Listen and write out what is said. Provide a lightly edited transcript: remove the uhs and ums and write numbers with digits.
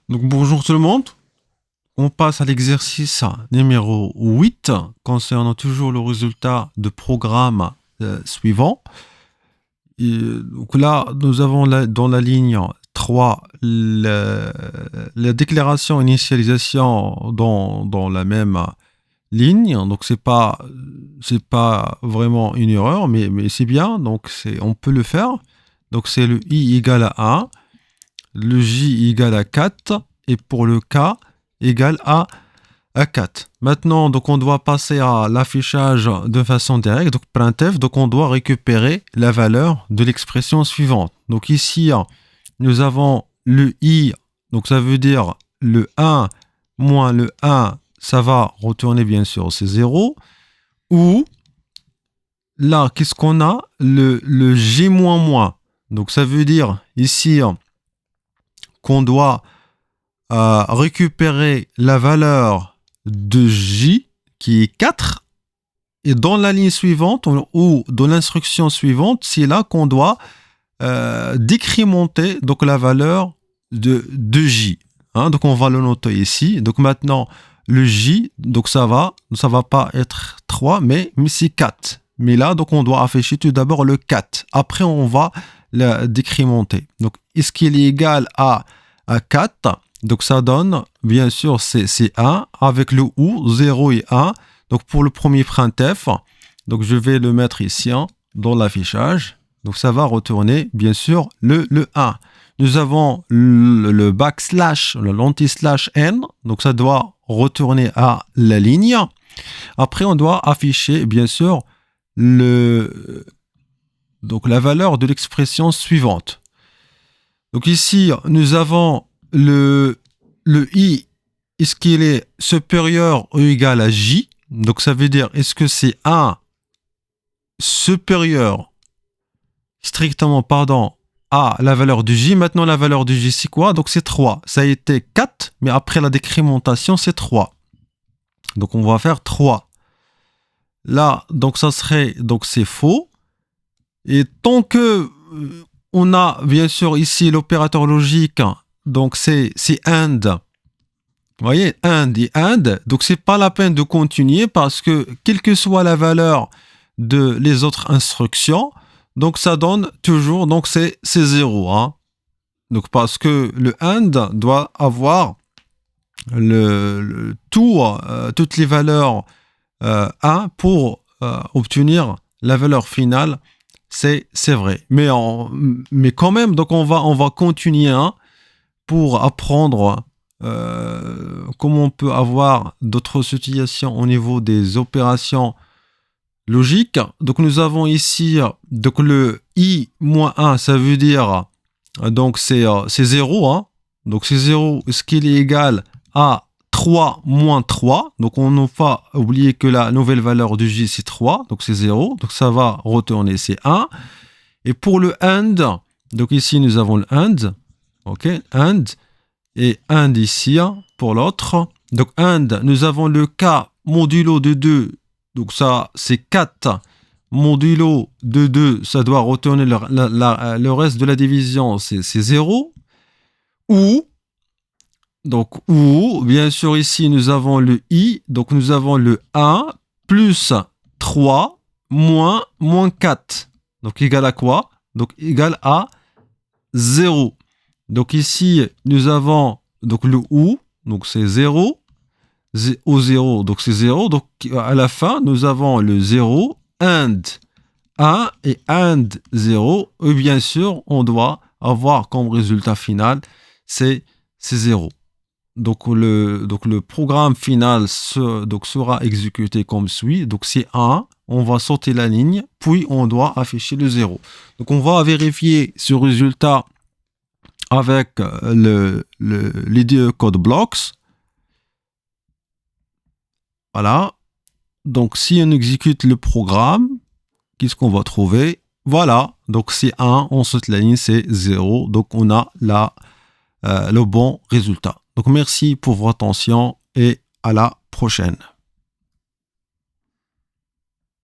Donc bonjour tout le monde, on passe à l'exercice numéro 8 concernant toujours le résultat de programme suivant. Donc là, nous avons dans la ligne 3 la déclaration initialisation dans la même ligne. Donc c'est pas vraiment une erreur, mais c'est bien, donc on peut le faire. Donc c'est le i égale à 1, le j égale à 4 et pour le k égale à 4. Maintenant, donc on doit passer à l'affichage de façon directe, donc printf, donc on doit récupérer la valeur de l'expression suivante. Donc ici, nous avons le i, donc ça veut dire le 1 moins le 1, ça va retourner bien sûr, c'est 0. Ou là, qu'est-ce qu'on a? Le j moins moins. Donc ça veut dire ici qu'on doit récupérer la valeur de j qui est 4 et dans la ligne suivante ou dans l'instruction suivante, c'est là qu'on doit décrémenter donc la valeur de j. Donc on va le noter ici. Donc maintenant le j, donc ça va pas être 3 mais c'est 4. Mais là donc on doit afficher tout d'abord le 4. Après on va le décrémenter. Donc est-ce qu'il est égal à 4? Donc ça donne, bien sûr, c'est 1 avec le ou, 0 et 1. Donc pour le premier printf, donc je vais le mettre ici dans l'affichage. Donc ça va retourner, bien sûr, le 1. Nous avons le backslash, l'anti-slash n. Donc ça doit retourner à la ligne. Après, on doit afficher, bien sûr, donc la valeur de l'expression suivante. Donc ici, nous avons le i, est-ce qu'il est supérieur ou égal à j? Donc ça veut dire, est-ce que c'est 1 supérieur, strictement, pardon, à la valeur de j? Maintenant, la valeur de j, c'est quoi? Donc c'est 3. Ça a été 4, mais après la décrémentation, c'est 3. Donc on va faire 3. Là, donc ça serait, donc c'est faux. Et tant que on a bien sûr ici l'opérateur logique, donc c'est AND. Vous voyez, AND et AND. Donc c'est pas la peine de continuer parce que quelle que soit la valeur de les autres instructions, donc ça donne toujours, donc c'est 0. Donc parce que le AND doit avoir toutes les valeurs 1 pour obtenir la valeur finale. C'est vrai. Mais quand même, donc on va continuer pour apprendre comment on peut avoir d'autres situations au niveau des opérations logiques. Donc nous avons ici donc le i-1, ça veut dire donc c'est 0. Donc c'est 0, ce qui est égal à 3 moins 3. Donc on n'a pas oublié que la nouvelle valeur du j c'est 3, donc c'est 0. Donc ça va retourner, c'est 1. Et pour le AND, donc ici nous avons le AND, ok, AND, et AND ici pour l'autre. Donc AND, nous avons le k modulo de 2, donc ça c'est 4 modulo de 2, ça doit retourner le reste de la division, c'est 0. Ou, bien sûr, ici, nous avons le i. Donc, nous avons le 1 plus 3 moins 4. Donc, égal à quoi? Donc, égal à 0. Donc, ici, nous avons donc, le ou. Donc, c'est 0. Au 0, donc c'est 0. Donc, à la fin, nous avons le 0, AND 1 et AND 0. Et bien sûr, on doit avoir comme résultat final, c'est 0. Donc le programme final sera exécuté comme suit. Donc c'est 1, on va sauter la ligne, puis on doit afficher le 0. Donc on va vérifier ce résultat avec les deux code blocks. Voilà. Donc si on exécute le programme, qu'est-ce qu'on va trouver? Voilà. Donc c'est 1, on saute la ligne, c'est 0. Donc on a le bon résultat. Donc merci pour votre attention et à la prochaine.